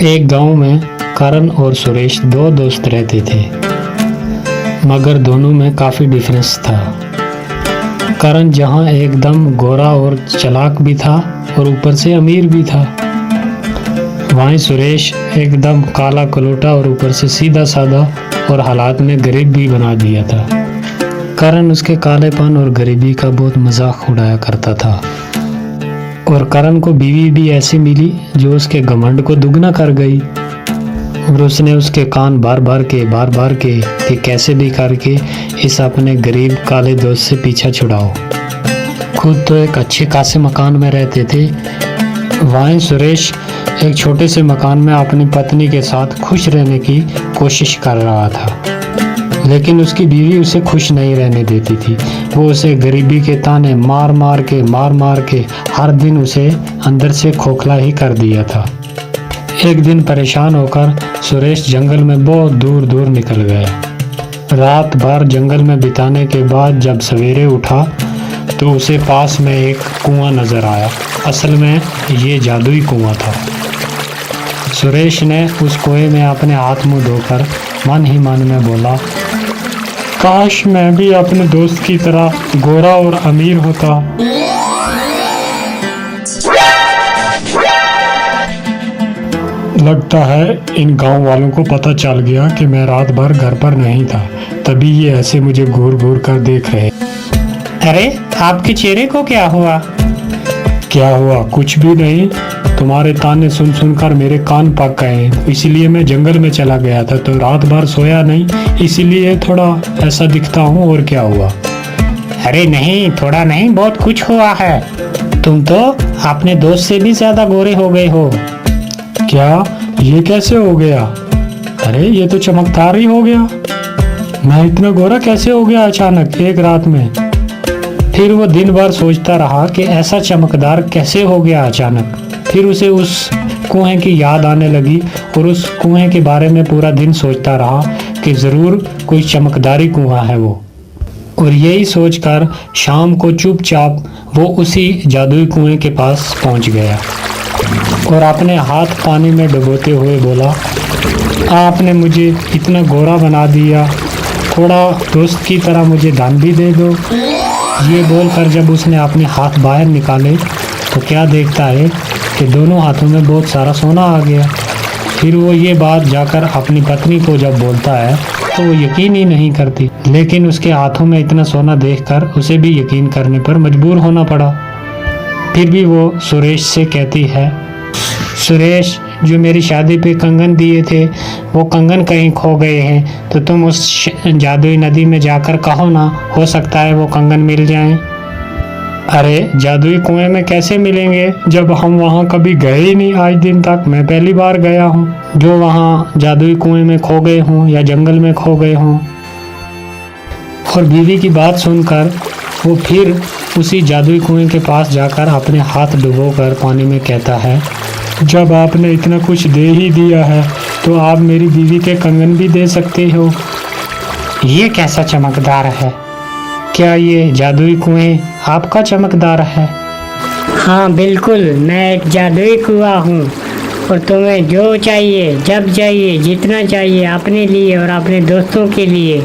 एक गांव में करण और सुरेश दो दोस्त रहते थे, मगर दोनों में काफ़ी डिफरेंस था। करण जहां एकदम गोरा और चालाक भी था और ऊपर से अमीर भी था, वहीं सुरेश एकदम काला कलोटा और ऊपर से सीधा साधा और हालात में गरीब भी बना दिया था। करण उसके कालेपन और गरीबी का बहुत मजाक उड़ाया करता था और करण को बीवी भी ऐसी मिली जो उसके घमंड को दुगना कर गई और उसने उसके कान बार बार के कि कैसे भी करके इस अपने गरीब काले दोस्त से पीछा छुड़ाओ। खुद तो एक अच्छे खासे मकान में रहते थे, वहीं सुरेश एक छोटे से मकान में अपनी पत्नी के साथ खुश रहने की कोशिश कर रहा था, लेकिन उसकी बीवी उसे खुश नहीं रहने देती थी। वो उसे गरीबी के ताने मार मार के हर दिन उसे अंदर से खोखला ही कर दिया था। एक दिन परेशान होकर सुरेश जंगल में बहुत दूर दूर निकल गया। रात भर जंगल में बिताने के बाद जब सवेरे उठा तो उसे पास में एक कुआं नजर आया। असल में ये जादुई कुआं था। सुरेश ने उस कुएं में अपने हाथ मुंह धोकर मन ही मन में बोला, काश मैं भी अपने दोस्त की तरह गोरा और अमीर होता। लगता है इन गांव वालों को पता चल गया कि मैं रात भर घर पर नहीं था, तभी ये ऐसे मुझे घूर घूर कर देख रहे। अरे आपके चेहरे को क्या हुआ? क्या हुआ? कुछ भी नहीं। तुम्हारे ताने सुन सुनकर मेरे कान पक गए, इसीलिए मैं जंगल में चला गया था। तो रात भर सोया नहीं, इसीलिए थोड़ा ऐसा दिखता हूँ। और क्या हुआ? अरे नहीं, थोड़ा नहीं, बहुत कुछ हुआ है। तुम तो अपने दोस्त से भी ज्यादा गोरे हो गए हो। क्या? ये कैसे हो गया? अरे ये तो चमकदार ही हो गया। मैं इतना गोरा कैसे हो गया अचानक एक रात में? फिर वो दिन भर सोचता रहा कि ऐसा चमकदार कैसे हो गया अचानक। फिर उसे उस कुएं की याद आने लगी और उस कुएं के बारे में पूरा दिन सोचता रहा कि ज़रूर कोई चमकदारी कुआं है वो। और यही सोचकर शाम को चुपचाप वो उसी जादुई कुएं के पास पहुंच गया और अपने हाथ पानी में डुबोते हुए बोला, आपने मुझे इतना गोरा बना दिया, थोड़ा दोस्त की तरह मुझे दान भी दे दो। ये बोलकर जब उसने अपने हाथ बाहर निकाले तो क्या देखता है कि दोनों हाथों में बहुत सारा सोना आ गया। फिर वो ये बात जाकर अपनी पत्नी को जब बोलता है तो वो यकीन ही नहीं करती, लेकिन उसके हाथों में इतना सोना देखकर उसे भी यकीन करने पर मजबूर होना पड़ा। फिर भी वो सुरेश से कहती है, सुरेश, जो मेरी शादी पे कंगन दिए थे वो कंगन कहीं खो गए हैं, तो तुम उस जादुई नदी में जाकर कहो ना, हो सकता है वो कंगन मिल जाएं। अरे जादुई कुएं में कैसे मिलेंगे जब हम वहाँ कभी गए ही नहीं। आज दिन तक मैं पहली बार गया हूँ जो वहाँ जादुई कुएं में खो गए हों या जंगल में खो गए हों। और बीवी की बात सुनकर वो फिर उसी जादुई कुएं के पास जाकर अपने हाथ डुबोकर पानी में कहता है, जब आपने इतना कुछ दे ही दिया है तो आप मेरी बीवी के कंगन भी दे सकते हो। ये कैसा चमकदार है? क्या ये जादुई कुएं आपका चमकदार है? हाँ बिल्कुल, मैं एक जादुई कुआं हूँ और तुम्हें जो चाहिए, जब चाहिए, जितना चाहिए, अपने लिए और अपने दोस्तों के लिए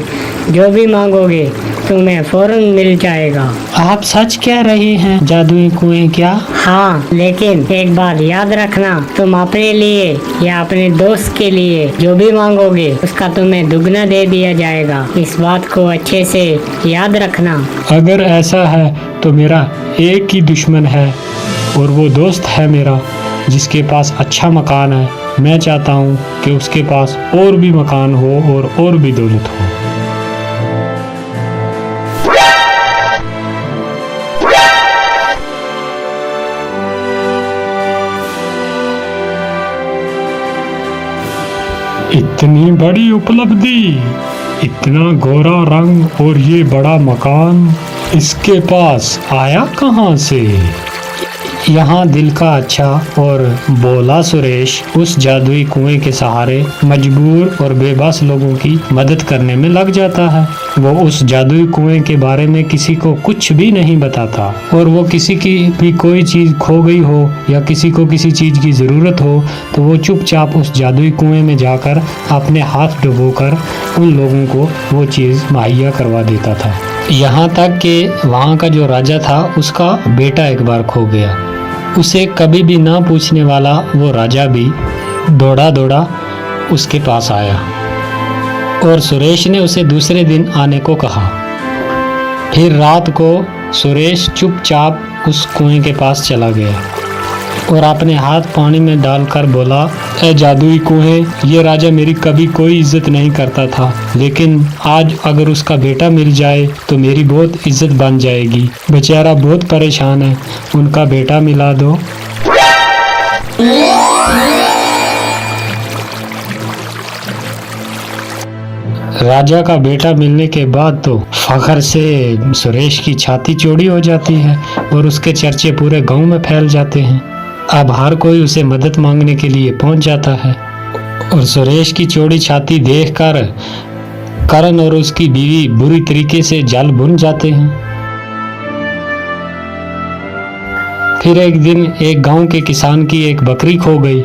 जो भी मांगोगे तुम्हें फौरन मिल जाएगा। आप सच कह रहे हैं? जादुई कुएं क्या? हाँ, लेकिन एक बात याद रखना, तुम अपने लिए या अपने दोस्त के लिए जो भी मांगोगे उसका तुम्हें दुगना दे दिया जाएगा। इस बात को अच्छे से याद रखना। अगर ऐसा है तो मेरा एक ही दुश्मन है और वो दोस्त है मेरा जिसके पास अच्छा मकान है। मैं चाहता हूँ कि उसके पास और भी मकान हो और भी दौलत हो। इतनी बड़ी उपलब्धि, इतना गोरा रंग और ये बड़ा मकान इसके पास आया कहाँ से? यहाँ दिल का अच्छा और भोला सुरेश उस जादुई कुएं के सहारे मजबूर और बेबस लोगों की मदद करने में लग जाता है। वो उस जादुई कुएं के बारे में किसी को कुछ भी नहीं बताता और वो किसी की भी कोई चीज खो गई हो या किसी को किसी चीज की जरूरत हो तो वो चुपचाप उस जादुई कुएं में जाकर अपने हाथ डुबोकर उन लोगों को वो चीज मुहैया करवा देता था। यहाँ तक कि वहाँ का जो राजा था उसका बेटा एक बार खो गया। उसे कभी भी ना पूछने वाला वो राजा भी दौड़ा दौड़ा उसके पास आया और सुरेश ने उसे दूसरे दिन आने को कहा। फिर रात को सुरेश चुपचाप उस कुएं के पास चला गया और अपने हाथ पानी में डालकर बोला, ए जादुई कुएं, ये राजा मेरी कभी कोई इज्जत नहीं करता था, लेकिन आज अगर उसका बेटा मिल जाए तो मेरी बहुत इज्जत बन जाएगी। बेचारा बहुत परेशान है, उनका बेटा मिला दो। राजा का बेटा मिलने के बाद तो फखर से सुरेश की छाती चौड़ी हो जाती है और उसके चर्चे पूरे गांव में फैल जाते हैं। अब हर कोई उसे मदद मांगने के लिए पहुंच जाता है और सुरेश की चौड़ी छाती देखकर करण और उसकी बीवी बुरी तरीके से जल भुन जाते हैं। फिर एक दिन एक गांव के किसान की एक बकरी खो गई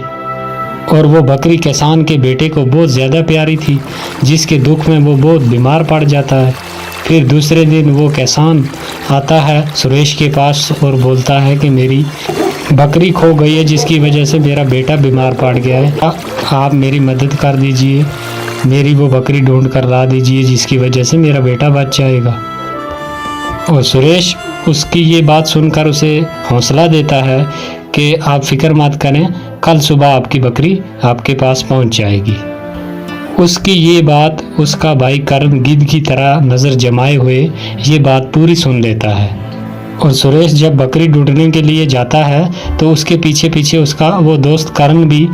और वो बकरी किसान के बेटे को बहुत ज़्यादा प्यारी थी, जिसके दुख में वो बहुत बीमार पड़ जाता है। फिर दूसरे दिन वो किसान आता है सुरेश के पास और बोलता है कि मेरी बकरी खो गई है, जिसकी वजह से मेरा बेटा बीमार पड़ गया है। आप मेरी मदद कर दीजिए, मेरी वो बकरी ढूंढ कर ला दीजिए, जिसकी वजह से मेरा बेटा बच जाएगा। और सुरेश उसकी ये बात सुनकर उसे हौसला देता है कि आप फिक्र मत करें, कल सुबह आपकी बकरी आपके पास पहुंच जाएगी। उसकी ये बात उसका भाई करण गिद्ध की तरह नज़र जमाए हुए ये बात पूरी सुन लेता है और सुरेश जब बकरी ढूंढने के लिए जाता है तो उसके पीछे पीछे उसका वो दोस्त करण भी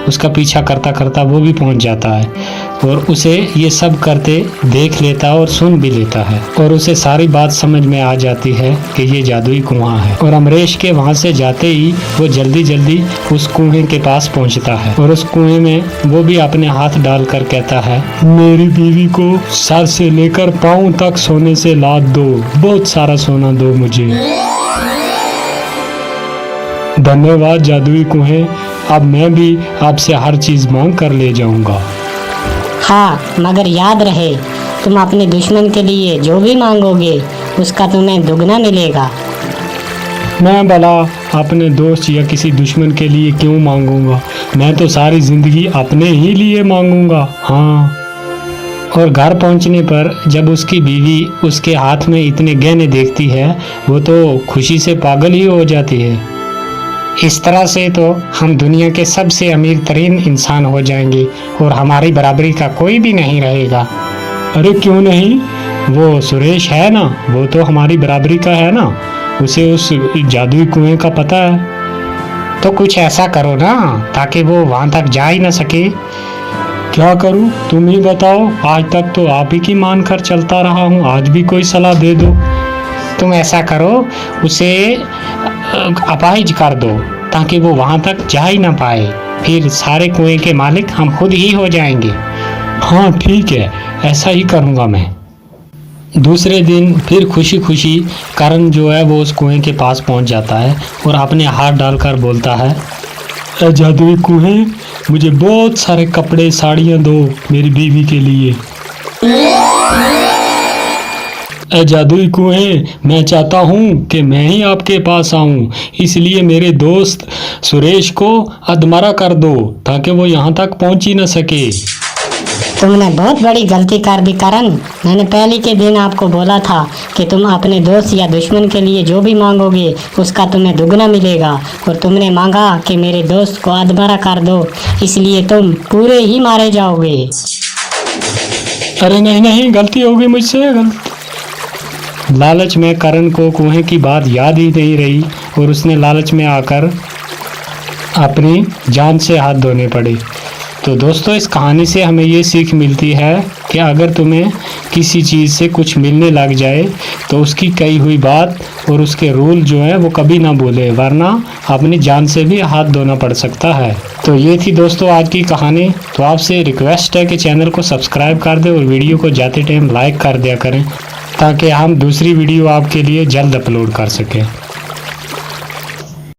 उसका पीछा करता करता वो भी पहुंच जाता है और उसे ये सब करते देख लेता और सुन भी लेता है और उसे सारी बात समझ में आ जाती है कि ये जादुई कुआं है। और अमरीश के वहां से जाते ही वो जल्दी जल्दी उस कुएं के पास पहुंचता है और उस कुएं में वो भी अपने हाथ डालकर कहता है, मेरी बीवी को सर से लेकर पाँव तक सोने से लाद दो, बहुत सारा सोना दो मुझे। धन्यवाद जादुई कुएं, अब मैं भी आपसे हर चीज मांग कर ले जाऊंगा। हाँ, मगर याद रहे तुम अपने दुश्मन के लिए जो भी मांगोगे उसका तुम्हें दुगना मिलेगा। मैं भला अपने दोस्त या किसी दुश्मन के लिए क्यों मांगूंगा, मैं तो सारी जिंदगी अपने ही लिए मांगूंगा। हाँ। और घर पहुंचने पर जब उसकी बीवी उसके हाथ में इतने गहने देखती है वो तो खुशी से पागल ही हो जाती है। इस तरह से तो हम दुनिया के सबसे अमीर तरीन इंसान हो जाएंगे और हमारी बराबरी का कोई भी नहीं रहेगा। अरे क्यों नहीं, वो सुरेश है ना, वो तो हमारी बराबरी का है ना, उसे उस जादुई कुएं का पता है। तो कुछ ऐसा करो ना ताकि वो वहां तक जा ही ना सके। क्या करूं, तुम ही बताओ, आज तक तो आप ही की मान कर चलता रहा हूं, आज भी कोई सलाह दे दो। तुम ऐसा करो, उसे अपाहिज कर दो ताकि वो वहां तक जा ही ना पाए, फिर सारे कुएं के मालिक हम खुद ही हो जाएंगे। हाँ ठीक है, ऐसा ही करूँगा मैं। दूसरे दिन फिर खुशी खुशी करण जो है वो उस कुएं के पास पहुंच जाता है और अपने हाथ डालकर बोलता है, ए जादुई कुएं, मुझे बहुत सारे कपड़े साड़ियाँ दो मेरी बीवी के लिए। ए जादुई कुएं, मैं चाहता हूँ कि मैं ही आपके पास आऊँ, इसलिए मेरे दोस्त सुरेश को अधमरा कर दो ताकि वो यहाँ तक पहुँच ही न सके। तुमने बहुत बड़ी गलती कर दी करण। मैंने पहले के दिन आपको बोला था कि तुम अपने दोस्त या दुश्मन के लिए जो भी मांगोगे उसका तुम्हें दुगना मिलेगा, और तुमने मांगा कि मेरे दोस्त को अधमरा कर दो, इसलिए तुम पूरे ही मारे जाओगे। अरे नहीं नहीं, गलती हो गई मुझसे। लालच में करण को कुएं की बात याद ही नहीं रही और उसने लालच में आकर अपनी जान से हाथ धोने पड़े। तो दोस्तों, इस कहानी से हमें ये सीख मिलती है कि अगर तुम्हें किसी चीज़ से कुछ मिलने लग जाए तो उसकी कही हुई बात और उसके रूल जो है वो कभी ना भूले, वरना अपनी जान से भी हाथ धोना पड़ सकता है। तो ये थी दोस्तों आज की कहानी। तो आपसे रिक्वेस्ट है कि चैनल को सब्सक्राइब कर दें और वीडियो को जाते टाइम लाइक कर दिया करें ताकि हम दूसरी वीडियो आपके लिए जल्द अपलोड कर सकें।